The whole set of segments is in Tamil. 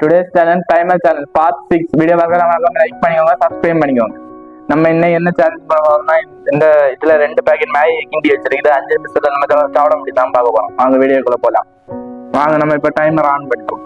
Today's channel timer channel part 6 video பார்க்கலாம். லைக் பண்ணிக்கோங்க, சப்ஸ்கிரைப் பண்ணிக்கோங்க. நம்ம இன்னும் என்ன சேலஞ்ச் பண்ண போறோம்னா, இந்த இதுல 2 பேக்கெட் மேகி கிண்டி வச்சிருக்குது. 5 நிமிஷத்துல நம்ம சாப்பிட முடியும் பார்க்க போறோம். வாங்க வீடியோக்குள்ள போலாம். வாங்க நம்ம இப்ப டைமர் ஆன் பண்ணிப்போம்.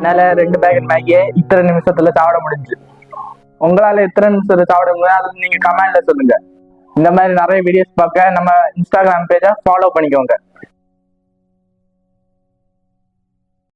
என்னால 2 பேக்கெட் மேகியை இத்தனை நிமிஷத்துல சாப்பிட முடிஞ்சு. உங்களால எத்தனை நிமிஷத்துல சாப்பிட முடியும் அதை நீங்க கமெண்ட்ல சொல்லுங்க. இந்த மாதிரி நிறைய வீடியோஸ் பார்க்க நம்ம இன்ஸ்டாகிராம் பேஜை ஃபாலோ பண்ணிக்கோங்க.